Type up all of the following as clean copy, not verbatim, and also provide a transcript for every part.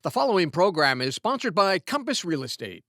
The following program is sponsored by Compass Real Estate.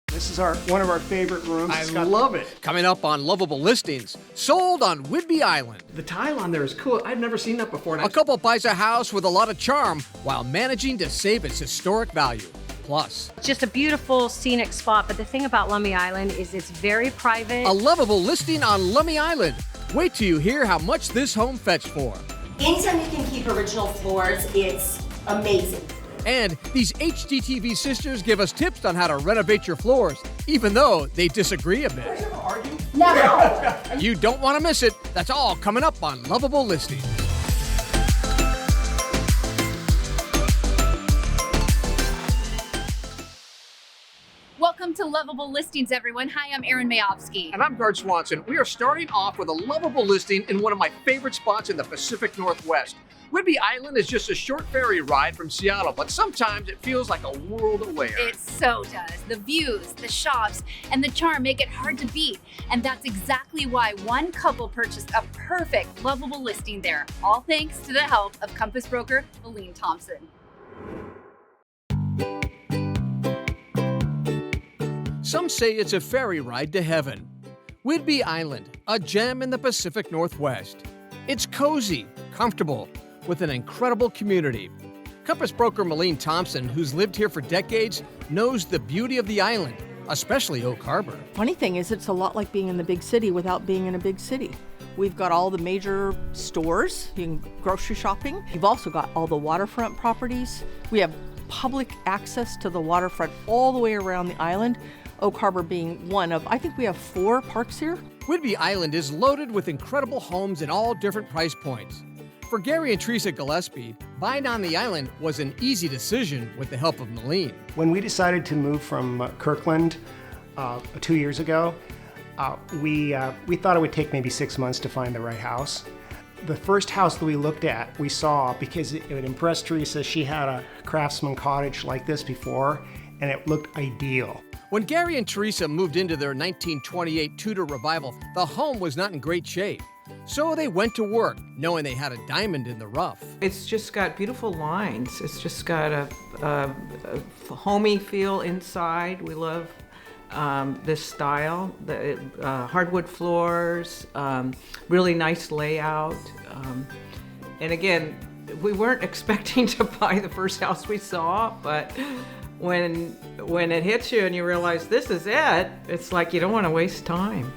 This is one of our favorite rooms. I love it. Coming up on Loveable Listings, sold on Whidbey Island. The tile on there is cool. I've never seen that before. A couple buys a house with a lot of charm while managing to save its historic value. Plus, It's just a beautiful scenic spot, but the thing about Lummi Island is it's very private. a lovable listing on Lummi Island. Wait till you hear how much this home fetched for. Anytime you can keep original floors, it's amazing. And these HGTV sisters give us tips on how to renovate your floors, even though they disagree a bit. No! You don't want to miss it. That's all coming up on Loveable Listings. Welcome to Loveable Listings, everyone. Hi, I'm Erin Mayovsky. And I'm Gaard Swanson. We are starting off with a lovable listing in one of my favorite spots in the Pacific Northwest. Whidbey Island is just a short ferry ride from Seattle, but sometimes it feels like a world away. It so does. The views, the shops, and the charm make it hard to beat. And that's exactly why one couple purchased a perfect lovable listing there, all thanks to the help of Compass broker Melene Thompson. Some say it's a ferry ride to heaven. Whidbey Island, a gem in the Pacific Northwest. It's cozy, comfortable, with an incredible community. Compass broker Melene Thompson, who's lived here for decades, knows the beauty of the island, especially Oak Harbor. Funny thing is, it's a lot like being in the big city without being in a big city. We've got all the major stores, you can grocery shopping. You've also got all the waterfront properties. We have public access to the waterfront all the way around the island. Oak Harbor being one of, I think we have 4 parks here. Whidbey Island is loaded with incredible homes in all different price points. For Gary and Teresa Gillespie, buying on the island was an easy decision with the help of Melene. When we decided to move from Kirkland 2 years ago, we thought it would take maybe 6 months to find the right house. The first house that we looked at, we saw, because it impressed Teresa, she had a craftsman cottage like this before, and it looked ideal. When Gary and Teresa moved into their 1928 Tudor revival, the home was not in great shape. So they went to work, knowing they had a diamond in the rough. It's just got beautiful lines. It's just got a homey feel inside. We love this style. The hardwood floors, really nice layout. And again, we weren't expecting to buy the first house we saw, but when it hits you and you realize this is it, it's like you don't want to waste time.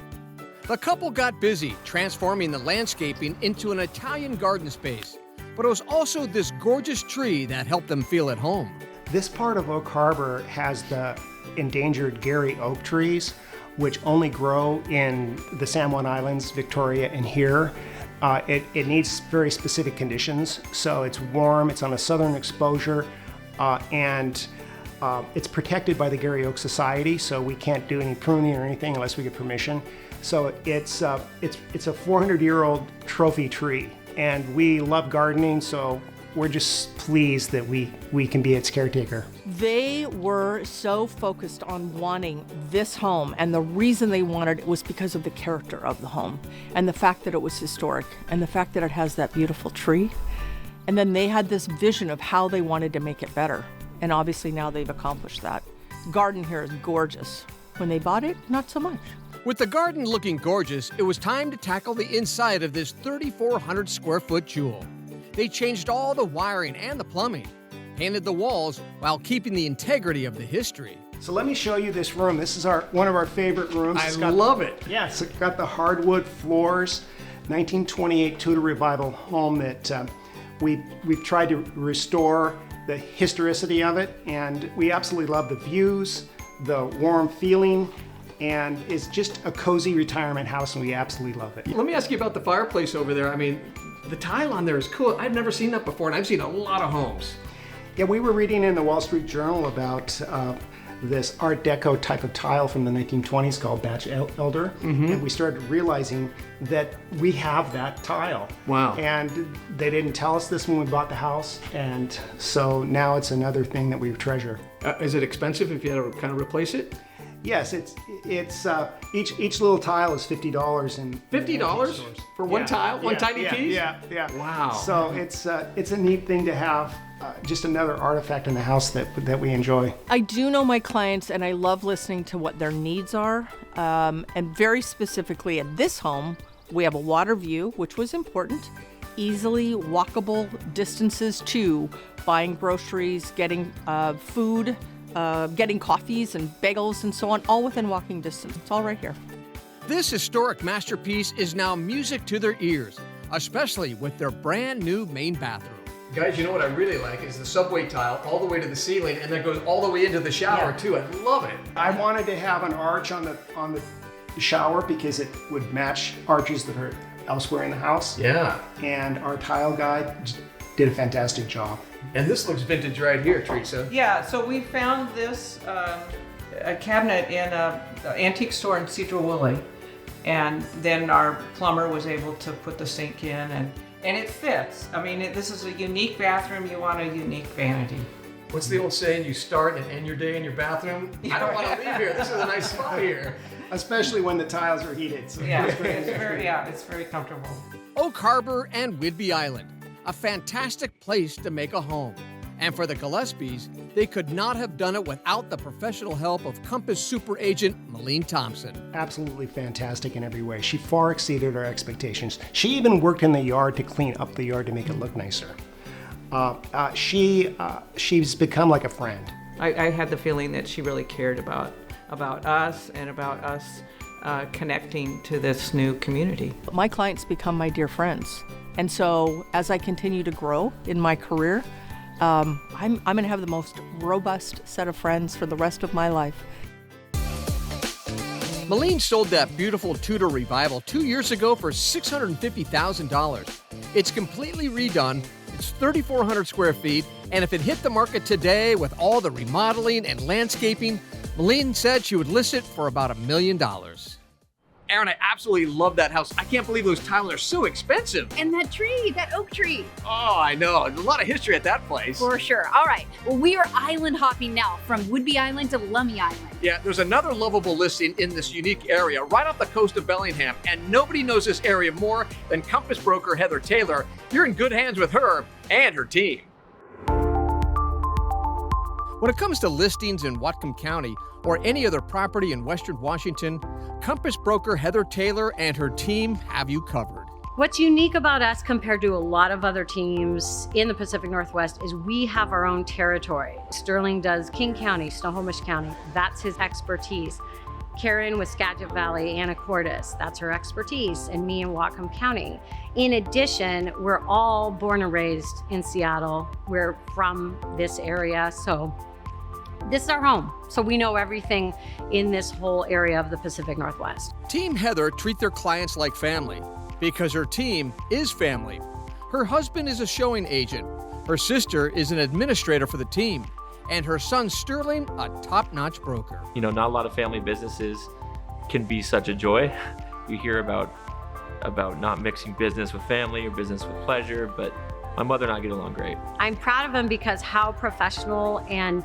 The couple got busy transforming the landscaping into an Italian garden space, but it was also this gorgeous tree that helped them feel at home. This part of Oak Harbor has the endangered Gary oak trees, which only grow in the San Juan Islands, Victoria, and here. It needs very specific conditions, so it's warm, it's on a southern exposure, and it's protected by the Gary Oak Society, so we can't do any pruning or anything unless we get permission. So it's a 400-year-old trophy tree, and we love gardening, so we're just pleased that we can be its caretaker. They were so focused on wanting this home, and the reason they wanted it was because of the character of the home, and the fact that it was historic, and the fact that it has that beautiful tree. And then they had this vision of how they wanted to make it better. And obviously now they've accomplished that. Garden here is gorgeous. When they bought it, not so much. With the garden looking gorgeous, it was time to tackle the inside of this 3,400 square foot jewel. They changed all the wiring and the plumbing, painted the walls while keeping the integrity of the history. So let me show you this room. This is one of our favorite rooms. I love it. Yeah, it's got the hardwood floors, 1928 Tudor Revival home that we've tried to restore the historicity of it, and we absolutely love the views, the warm feeling, and it's just a cozy retirement house, and we absolutely love it. Let me ask you about the fireplace over there. I mean, the tile on there is cool. I've never seen that before, and I've seen a lot of homes. Yeah, we were reading in the Wall Street Journal about this Art Deco type of tile from the 1920s called Batch Elder, and we started realizing that we have that tile. Wow. And they didn't tell us this when we bought the house, and so now it's another thing that we treasure. Is it expensive if you had to kind of replace it? Yes, it's each little tile is $50 in $50 for one tile, one tiny piece? Yeah. Wow. So it's a neat thing to have, just another artifact in the house that we enjoy. I do know my clients, and I love listening to what their needs are. And very specifically at this home, we have a water view, which was important, easily walkable distances to buying groceries, getting food, getting coffees and bagels and so on, all within walking distance. It's all right here. This historic masterpiece is now music to their ears, especially with their brand new main bathroom. Guys, you know what I really like is the subway tile all the way to the ceiling, and that goes all the way into the shower too. I love it. I wanted to have an arch on the shower because it would match arches that are elsewhere in the house. Yeah. And our tile guy did a fantastic job. And this looks vintage right here, Teresa. Yeah, so we found this a cabinet in an antique store in Cedar-Woolley, and then our plumber was able to put the sink in, and it fits. I mean, this is a unique bathroom. You want a unique vanity. What's the old saying? You start and end your day in your bathroom? I don't want to leave here. This is a nice spot here. Especially when the tiles are heated. So Yeah, it's very comfortable. Oak Harbor and Whidbey Island, a fantastic place to make a home. And for the Gillespies, they could not have done it without the professional help of Compass super agent Melene Thompson. Absolutely fantastic in every way. She far exceeded our expectations. She even worked in the yard to clean up the yard to make it look nicer. She's become like a friend. I had the feeling that she really cared about us and about us connecting to this new community. My clients become my dear friends. And so as I continue to grow in my career, I'm going to have the most robust set of friends for the rest of my life. Melene sold that beautiful Tudor revival 2 years ago for $650,000. It's completely redone. It's 3,400 square feet. And if it hit the market today with all the remodeling and landscaping, Melene said she would list it for about $1 million. Erin, I absolutely love that house. I can't believe those tiles are so expensive. And that tree, that oak tree. Oh, I know. There's a lot of history at that place. For sure. All right. Well, we are island hopping now from Whidbey Island to Lummi Island. Yeah, there's another lovable listing in this unique area right off the coast of Bellingham, and nobody knows this area more than Compass broker Heather Taylor. You're in good hands with her and her team. When it comes to listings in Whatcom County or any other property in Western Washington, Compass broker Heather Taylor and her team have you covered. What's unique about us compared to a lot of other teams in the Pacific Northwest is we have our own territory. Sterling does King County, Snohomish County. That's his expertise. Karen with Skagit Valley, Anacortes, that's her expertise, and me in Whatcom County. In addition, we're all born and raised in Seattle. We're from this area, so this is our home. So we know everything in this whole area of the Pacific Northwest. Team Heather treat their clients like family because her team is family. Her husband is a showing agent. Her sister is an administrator for the team. And her son Sterling, a top-notch broker. You know, not a lot of family businesses can be such a joy. You hear about not mixing business with family or business with pleasure, but my mother and I get along great. I'm proud of him because how professional and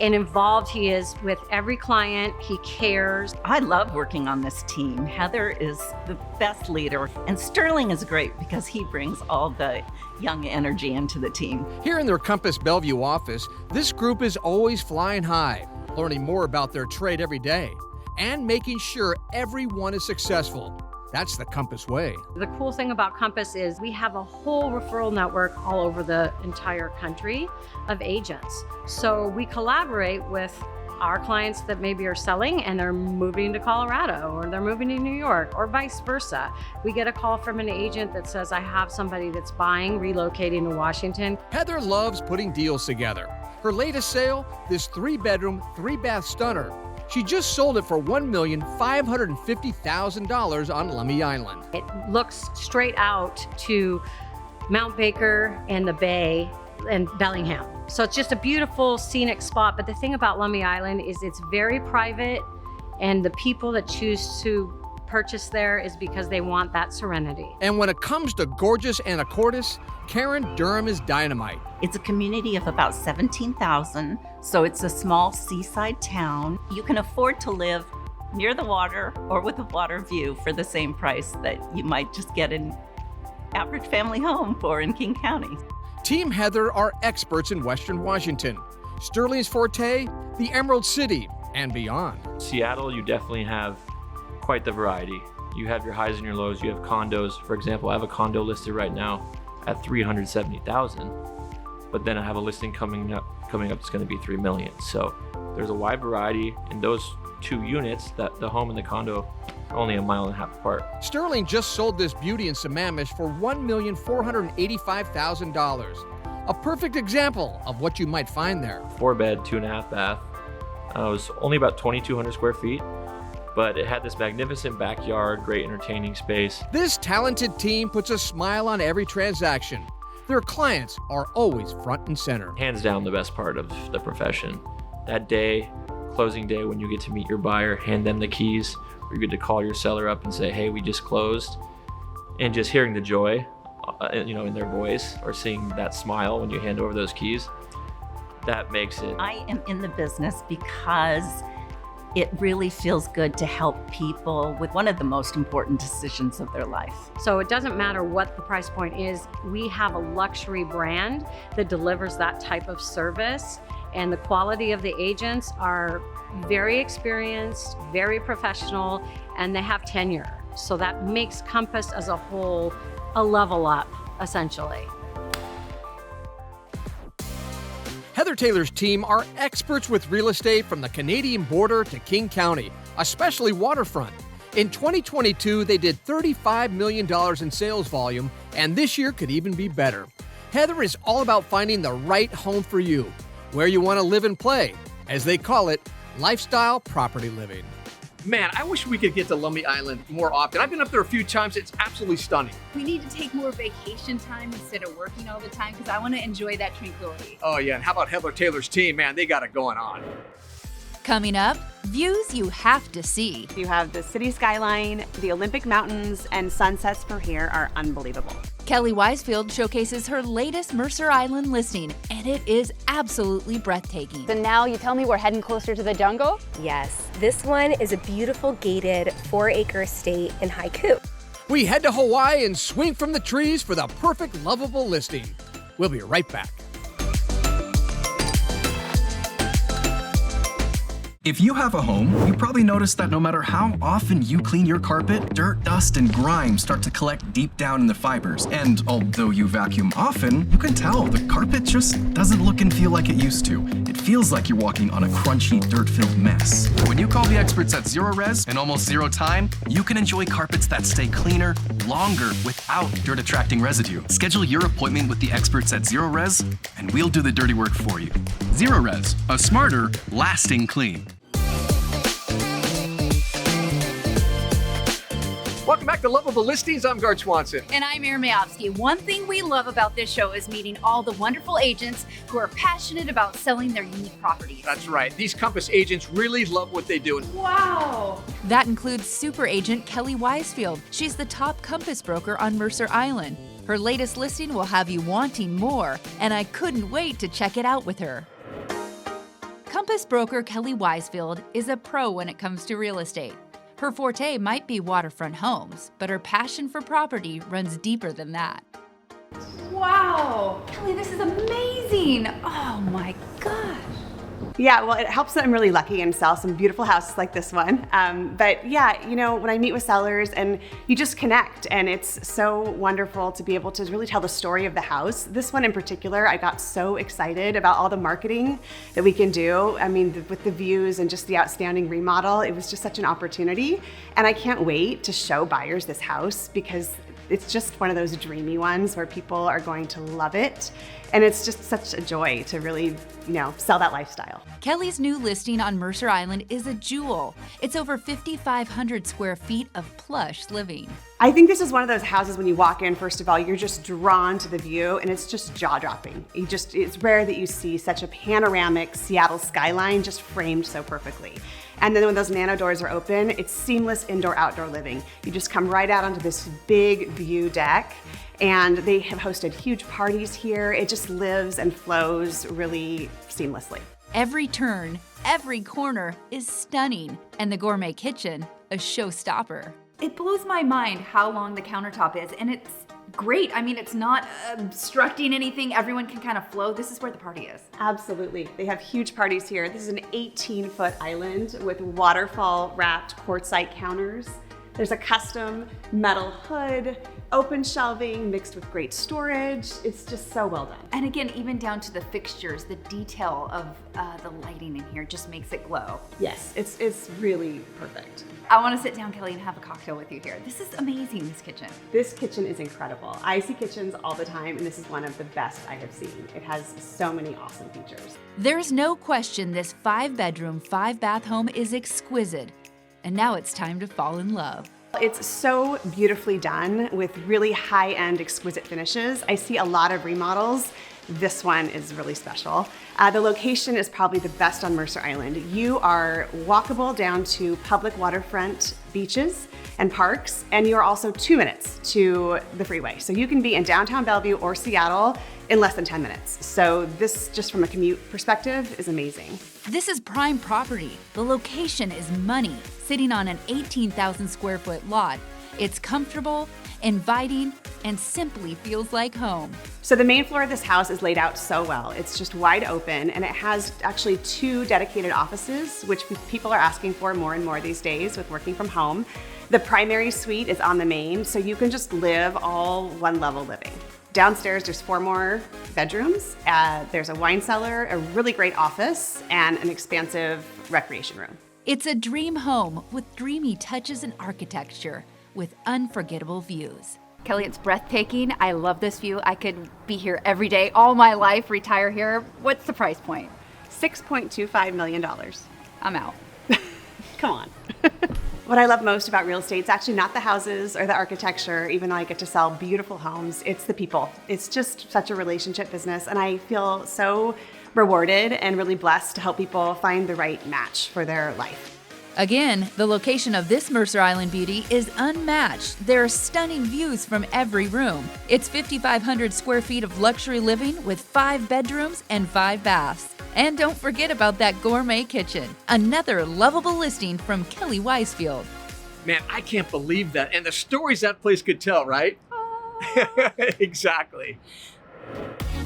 involved he is with every client. He cares. I love working on this team. Heather is the best leader, and Sterling is great because he brings all the young energy into the team. Here in their Compass Bellevue office, this group is always flying high, learning more about their trade every day, and making sure everyone is successful. That's the Compass way. The cool thing about Compass is we have a whole referral network all over the entire country of agents. So we collaborate with our clients that maybe are selling and they're moving to Colorado or they're moving to New York or vice versa. We get a call from an agent that says, I have somebody that's buying, relocating to Washington. Heather loves putting deals together. Her latest sale, this 3-bedroom, 3-bath stunner. She just sold it for $1,550,000 on Lummi Island. It looks straight out to Mount Baker and the Bay and Bellingham. So it's just a beautiful scenic spot. But the thing about Lummi Island is it's very private, and the people that choose to purchase there is because they want that serenity. And when it comes to gorgeous anacortes, Karen, Durham is dynamite. It's a community of about 17,000, so it's a small seaside town. You can afford to live near the water or with a water view for the same price that you might just get an average family home for in King County. Team Heather are experts in Western Washington. Sterling's forte, the Emerald City and beyond. Seattle, you definitely have quite the variety. You have your highs and your lows. You have condos. For example, I have a condo listed right now at $370,000, but then I have a listing coming up that's going to be $3 million. So there's a wide variety in those two units. That the home and the condo are only a mile and a half apart. Sterling just sold this beauty in Sammamish for $1,485,000. A perfect example of what you might find there. 4-bed, 2.5 bath. It was only about 2,200 square feet, but it had this magnificent backyard, great entertaining space. This talented team puts a smile on every transaction. Their clients are always front and center. Hands down the best part of the profession. That day, closing day, when you get to meet your buyer, hand them the keys, or you get to call your seller up and say, hey, we just closed. And just hearing the joy, in their voice, or seeing that smile when you hand over those keys, that makes it. I am in the business because it really feels good to help people with one of the most important decisions of their life. So it doesn't matter what the price point is, we have a luxury brand that delivers that type of service, and the quality of the agents are very experienced, very professional, and they have tenure. So that makes Compass as a whole a level up, essentially. Heather Taylor's team are experts with real estate from the Canadian border to King County, especially waterfront. In 2022, they did $35 million in sales volume, and this year could even be better. Heather is all about finding the right home for you, where you want to live and play, as they call it, lifestyle property living. Man, I wish we could get to Lummi Island more often. I've been up there a few times. It's absolutely stunning. We need to take more vacation time instead of working all the time because I want to enjoy that tranquility. Oh, yeah. And how about Heather Taylor's team? Man, they got it going on. Coming up, views you have to see. You have the city skyline, the Olympic Mountains, and sunsets for here are unbelievable. Kelly Weisfield showcases her latest Mercer Island listing, and it is absolutely breathtaking. So now you tell me we're heading closer to the jungle? Yes, this one is a beautiful gated 4-acre estate in Haiku. We head to Hawaii and swing from the trees for the perfect Loveable listing. We'll be right back. If you have a home, you probably noticed that no matter how often you clean your carpet, dirt, dust, and grime start to collect deep down in the fibers. And although you vacuum often, you can tell the carpet just doesn't look and feel like it used to. It feels like you're walking on a crunchy, dirt-filled mess. When you call the experts at Zero Res in almost zero time, you can enjoy carpets that stay cleaner, longer, without dirt-attracting residue. Schedule your appointment with the experts at Zero Res, and we'll do the dirty work for you. Zero Res, a smarter, lasting clean. Welcome back to Loveable Listings. I'm Gaard Swanson. And I'm Erin Mayovsky. One thing we love about this show is meeting all the wonderful agents who are passionate about selling their unique properties. That's right. These Compass agents really love what they do. Wow. That includes super agent Kelly Weisfield. She's the top Compass broker on Mercer Island. Her latest listing will have you wanting more, and I couldn't wait to check it out with her. Compass broker Kelly Weisfield is a pro when it comes to real estate. Her forte might be waterfront homes, but her passion for property runs deeper than that. Wow, Kelly, this is amazing. Oh my gosh. Yeah, well, it helps that I'm really lucky and sell some beautiful houses like this one. But yeah, when I meet with sellers and you just connect, and it's so wonderful to be able to really tell the story of the house. This one in particular, I got so excited about all the marketing that we can do. I mean, with the views and just the outstanding remodel, it was just such an opportunity. And I can't wait to show buyers this house because it's just one of those dreamy ones where people are going to love it. And it's just such a joy to really, sell that lifestyle. Kelly's new listing on Mercer Island is a jewel. It's over 5,500 square feet of plush living. I think this is one of those houses when you walk in, first of all, you're just drawn to the view and it's just jaw-dropping. It's rare that you see such a panoramic Seattle skyline just framed so perfectly. And then when those nano doors are open, it's seamless indoor-outdoor living. You just come right out onto this big view deck, and they have hosted huge parties here. It just lives and flows really seamlessly. Every turn, every corner is stunning, and the gourmet kitchen, a showstopper. It blows my mind how long the countertop is, and it's great. I mean, it's not obstructing anything. Everyone can kind of flow. This is where the party is. Absolutely. They have huge parties here. This is an 18-foot island with waterfall-wrapped quartzite counters. There's a custom metal hood, open shelving mixed with great storage. It's just so well done. And again, even down to the fixtures, the detail of the lighting in here just makes it glow. Yes, it's really perfect. I want to sit down, Kelly, and have a cocktail with you here. This is amazing, this kitchen. This kitchen is incredible. I see kitchens all the time, and this is one of the best I have seen. It has so many awesome features. There's no question this 5-bedroom, 5-bath home is exquisite. And now it's time to fall in love. It's so beautifully done with really high-end, exquisite finishes. I see a lot of remodels. This one is really special. The location is probably the best on Mercer Island. You are walkable down to public waterfront beaches and parks, and you're also 2 minutes to the freeway. So you can be in downtown Bellevue or Seattle in less than 10 minutes. So this, just from a commute perspective, is amazing. This is prime property. The location is money, sitting on an 18,000 square foot lot. It's comfortable, inviting, and simply feels like home. So the main floor of this house is laid out so well. It's just wide open, and it has actually 2 dedicated offices, which people are asking for more and more these days with working from home. The primary suite is on the main, so you can just live all one level living. Downstairs, there's 4 more bedrooms. There's a wine cellar, a really great office, and an expansive recreation room. It's a dream home with dreamy touches and architecture with unforgettable views. Kelly, it's breathtaking. I love this view. I could be here every day, all my life, retire here. What's the price point? $6.25 million. I'm out. Come on. What I love most about real estate is actually not the houses or the architecture, even though I get to sell beautiful homes, it's the people. It's just such a relationship business, and I feel so rewarded and really blessed to help people find the right match for their life. Again, the location of this Mercer Island beauty is unmatched. There are stunning views from every room. It's 5,500 square feet of luxury living with 5 bedrooms and 5 baths. And don't forget about that gourmet kitchen. Another lovable listing from Kelly Weisfield. Man, I can't believe that. And the stories that place could tell, right? Exactly.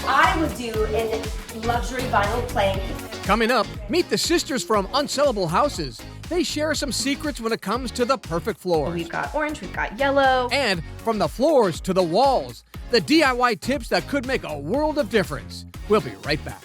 I would do a luxury vinyl plank. Coming up, meet the sisters from Unsellable Houses. They share some secrets when it comes to the perfect floors. We've got orange, we've got yellow. And from the floors to the walls, the DIY tips that could make a world of difference. We'll be right back.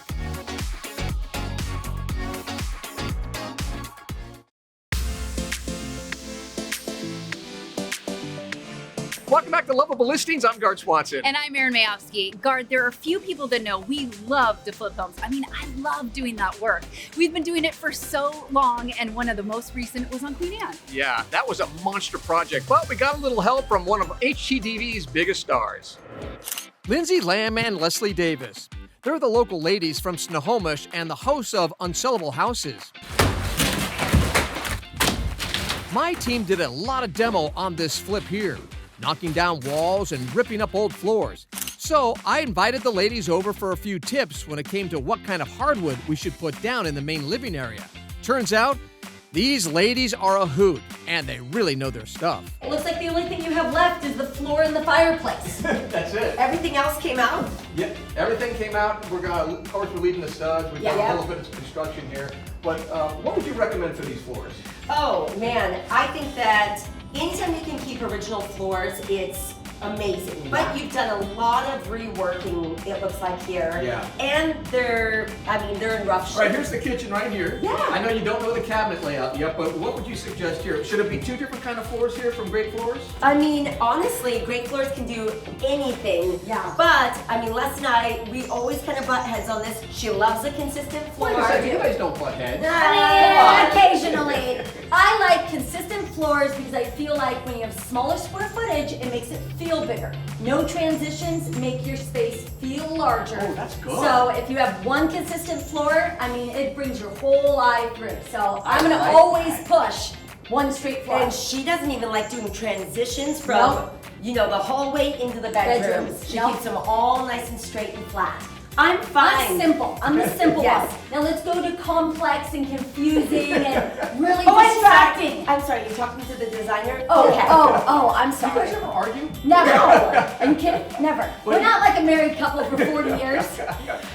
Welcome back to Loveable Listings. I'm Gaard Swanson. And I'm Erin Mayovsky. Gaard, there are few people that know we love to flip homes. I mean, I love doing that work. We've been doing it for so long, and one of the most recent was on Queen Anne. Yeah, that was a monster project, but we got a little help from one of HGTV's biggest stars. Lindsay Lamb and Leslie Davis. They're the local ladies from Snohomish and the hosts of Unsellable Houses. My team did a lot of demo on this flip here, knocking down walls and ripping up old floors. So I invited the ladies over for a few tips when it came to what kind of hardwood we should put down in the main living area. Turns out, these ladies are a hoot, and they really know their stuff. It looks like the only thing you have left is the floor and the fireplace. That's it. Everything else came out? Yeah, everything came out. We're gonna, of course, we're leaving the studs. We've got a little bit of construction here. But what would you recommend for these floors? Oh man, I think that anytime you can keep original floors, it's amazing. But you've done a lot of reworking, it looks like here. Yeah. And they're in rough shape. All right, here's the kitchen right here. Yeah. I know you don't know the cabinet layout yet, but what would you suggest here? Should it be 2 different kind of floors here from Great Floors? I mean, honestly, Great Floors can do anything. Yeah. But, I mean, Les and I, we always kind of butt heads on this. She loves a consistent floor. Wait a second, you guys don't butt heads. Occasionally. I like consistent floors because I feel like when you have smaller square footage, it makes it feel bigger. No transitions make your space feel larger. Oh, that's good. So if you have one consistent floor, I mean, it brings your whole eye through. So I'm gonna always push one straight floor. And she doesn't even like doing transitions from, you know, the hallway into the bedrooms. She keeps them all nice and straight and flat. I'm fine. I'm simple. I'm the simple Yes. one. Now let's go to complex and confusing and really Oh, distracting. I'm sorry, you're talking to the designer? Oh, Okay. I'm Do you sorry. guys ever argue? Never. Are you kidding? Never. We're not like a married couple for 40 years.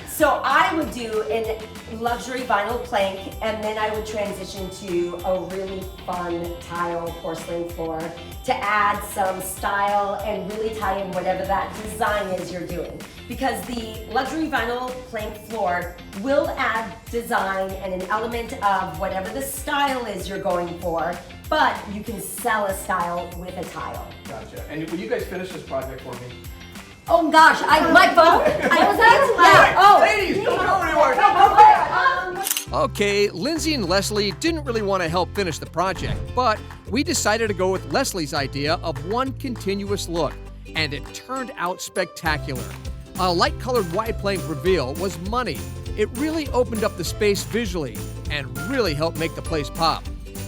So I would do a luxury vinyl plank, and then I would transition to a really fun tile porcelain floor to add some style and really tie in whatever that design is you're doing. Because the luxury vinyl plank floor will add design and an element of whatever the style is you're going for, but you can sell a style with a tile. Gotcha. And will you guys finish this project for me? Oh gosh, my phone? Ladies, don't go anywhere. Okay, Lindsay and Leslie didn't really want to help finish the project, but we decided to go with Leslie's idea of one continuous look, and it turned out spectacular. A light-colored wide plank reveal was money. It really opened up the space visually and really helped make the place pop.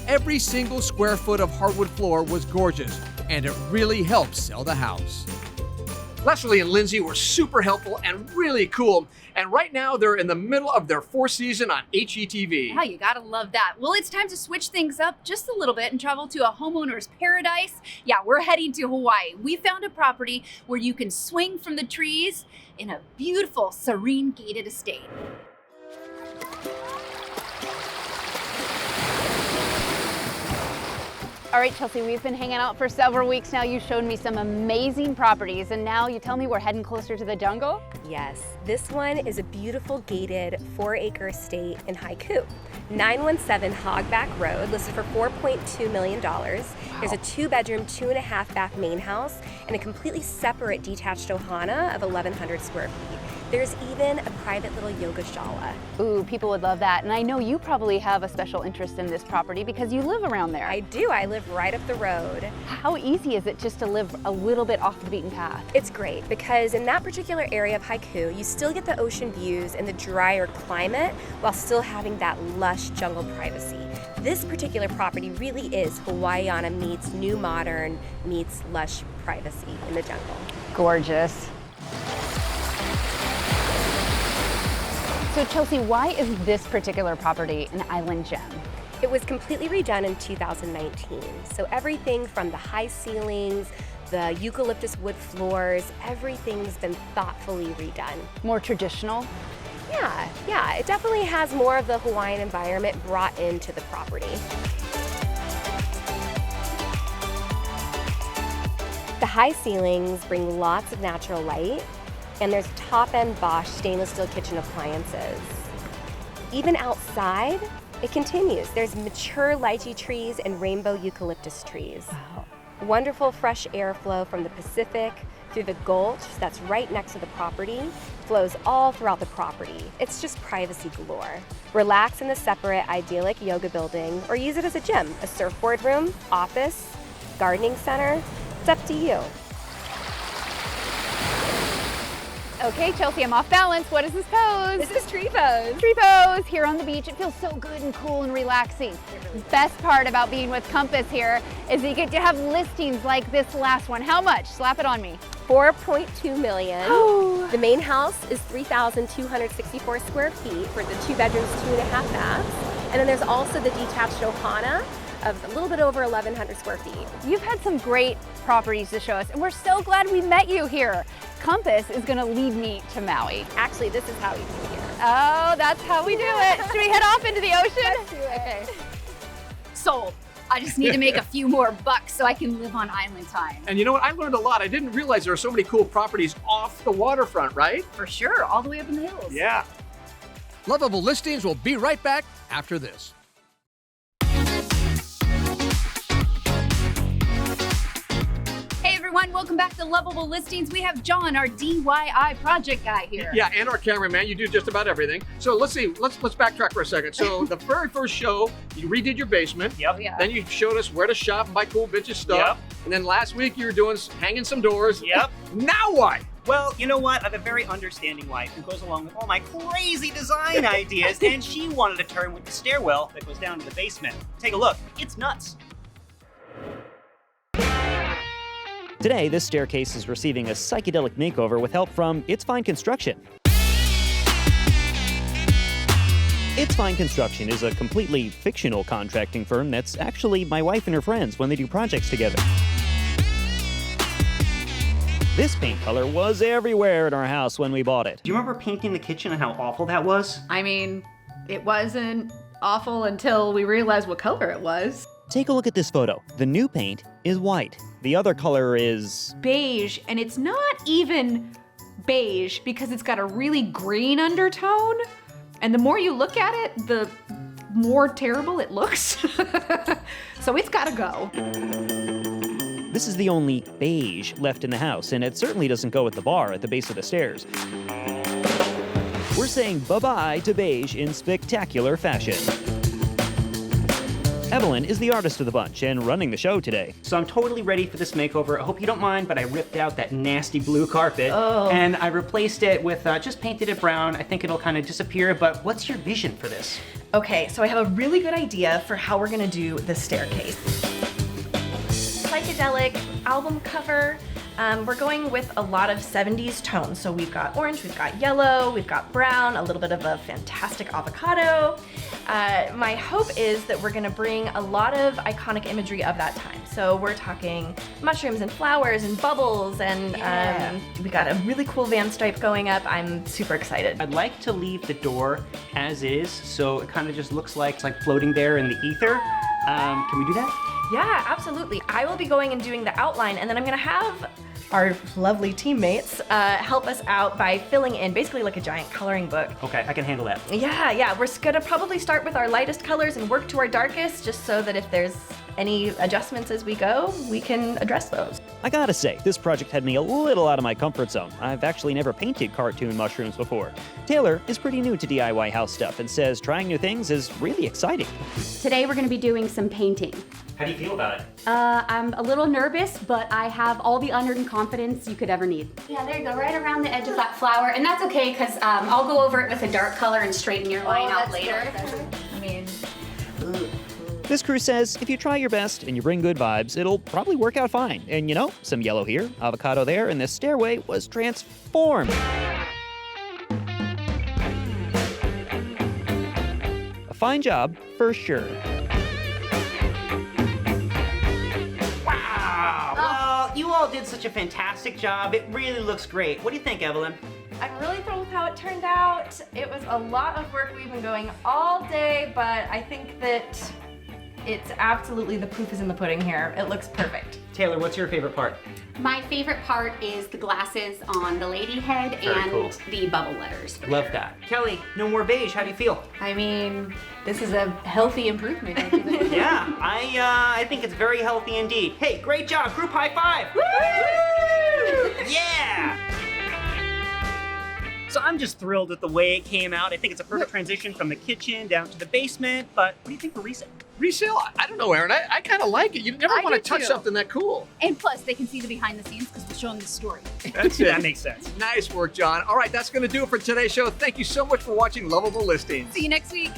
Every single square foot of hardwood floor was gorgeous, and it really helped sell the house. Leslie and Lindsay were super helpful and really cool, and right now they're in the middle of their 4th season on HGTV. Yeah, you gotta love that. Well, it's time to switch things up just a little bit and travel to a homeowner's paradise. Yeah, we're heading to Hawaii. We found a property where you can swing from the trees in a beautiful, serene gated estate. All right, Chelsea, we've been hanging out for several weeks now. You showed me some amazing properties, and now you tell me we're heading closer to the jungle? Yes, this one is a beautiful gated 4-acre estate in Haiku. 917 Hogback Road, listed for $4.2 million. There's a 2-bedroom, 2.5-bath main house and a completely separate detached ohana of 1,100 square feet. There's even a private little yoga shala. Ooh, people would love that. And I know you probably have a special interest in this property because you live around there. I do. I live right up the road. How easy is it just to live a little bit off the beaten path? It's great because in that particular area of Haiku, you still get the ocean views and the drier climate while still having that lush jungle privacy. This particular property really is Hawaiiana meets new modern meets lush privacy in the jungle. Gorgeous. So Chelsea, why is this particular property an island gem? It was completely redone in 2019. So everything from the high ceilings, the eucalyptus wood floors, everything's been thoughtfully redone. More traditional? Yeah, it definitely has more of the Hawaiian environment brought into the property. The high ceilings bring lots of natural light, and there's top-end Bosch stainless steel kitchen appliances. Even outside, it continues. There's mature lychee trees and rainbow eucalyptus trees. Wow. Wonderful fresh airflow from the Pacific through the gulch that's right next to the property, flows all throughout the property. It's just privacy galore. Relax in the separate idyllic yoga building or use it as a gym, a surfboard room, office, gardening center. It's up to you. Okay, Chelsea, I'm off balance. What is this pose? This is tree pose. Tree pose here on the beach. It feels so good and cool and relaxing. Best part about being with Compass here is that you get to have listings like this last one. How much? Slap it on me. $4.2 million. The main house is 3,264 square feet for the 2 bedrooms, 2.5 baths. And then there's also the detached ohana of a little bit over 1,100 square feet. You've had some great properties to show us, and we're so glad we met you here. Compass is gonna lead me to Maui. Actually, this is how we do here. Oh, that's how we do it. Should we head off into the ocean? Let's do it. Sold. I just need to make a few more bucks so I can live on island time. And you know what? I learned a lot. I didn't realize there are so many cool properties off the waterfront, right? For sure, all the way up in the hills. Yeah. Loveable Listings will be right back after this. Hey everyone, welcome back to Loveable Listings. We have John, our DIY project guy here. Yeah, and our cameraman. You do just about everything. So let's see. Let's backtrack for a second. So the very first show, you redid your basement. Yep. Yeah. Then you showed us where to shop and buy cool vintage stuff. Yep. And then last week you were doing hanging some doors. Yep. Now what? Well, you know what? I have a very understanding wife who goes along with all my crazy design ideas, and she wanted to turn with the stairwell that goes down to the basement. Take a look. It's nuts. Today, this staircase is receiving a psychedelic makeover with help from It's Fine Construction. It's Fine Construction is a completely fictional contracting firm that's actually my wife and her friends when they do projects together. This paint color was everywhere in our house when we bought it. Do you remember painting the kitchen and how awful that was? I mean, it wasn't awful until we realized what color it was. Take a look at this photo. The new paint is white. The other color is Beige, and it's not even beige because it's got a really green undertone. And the more you look at it, the more terrible it looks. So it's gotta go. This is the only beige left in the house, and it certainly doesn't go with the bar at the base of the stairs. We're saying bye-bye to beige in spectacular fashion. Evelyn is the artist of the bunch and running the show today. So I'm totally ready for this makeover. I hope you don't mind, but I ripped out that nasty blue carpet and I replaced it with, just painted it brown. I think it'll kind of disappear, but what's your vision for this? Okay, so I have a really good idea for how we're gonna do the staircase. Psychedelic album cover. We're going with a lot of 70s tones. So we've got orange, we've got yellow, we've got brown, a little bit of a fantastic avocado. My hope is that we're gonna bring a lot of iconic imagery of that time. So we're talking mushrooms and flowers and bubbles and we got a really cool van stripe going up. I'm super excited. I'd like to leave the door as is, so it kind of just looks like it's like floating there in the ether. Can we do that? Yeah, absolutely. I will be going and doing the outline, and then I'm gonna have our lovely teammates help us out by filling in basically like a giant coloring book. Okay, I can handle that. Yeah, we're gonna probably start with our lightest colors and work to our darkest, just so that if there's any adjustments as we go, we can address those. I gotta say, this project had me a little out of my comfort zone. I've actually never painted cartoon mushrooms before. Taylor is pretty new to DIY house stuff and says trying new things is really exciting. Today we're gonna be doing some painting. How do you feel about it? I'm a little nervous, but I have all the unearned confidence you could ever need. Yeah, there you go, right around the edge of that flower. And that's okay, because I'll go over it with a dark color and straighten your line out later. I mean, This crew says if you try your best and you bring good vibes, it'll probably work out fine. And you know, some yellow here, avocado there, and this stairway was transformed. A fine job, for sure. Well, you all did such a fantastic job. It really looks great. What do you think, Evelyn? I'm really thrilled with how it turned out. It was a lot of work. We've been going all day, but I think that it's absolutely, the proof is in the pudding here. It looks perfect. Taylor, what's your favorite part? My favorite part is the glasses on the lady head and cool. the bubble letters. Love that. Kelly, no more beige. How do you feel? I mean, this is a healthy improvement. Yeah, I think it's very healthy indeed. Hey, great job. Group high five. Woo! Yeah! So I'm just thrilled with the way it came out. I think it's a perfect transition from the kitchen down to the basement, but what do you think for resale? Resale? I don't know, Erin. I kind of like it. You never want to touch something that cool. And plus, they can see the behind the scenes because we'll show them the story. That's it. That makes sense. Nice work, John. All right, that's going to do it for today's show. Thank you so much for watching Loveable Listings. See you next week.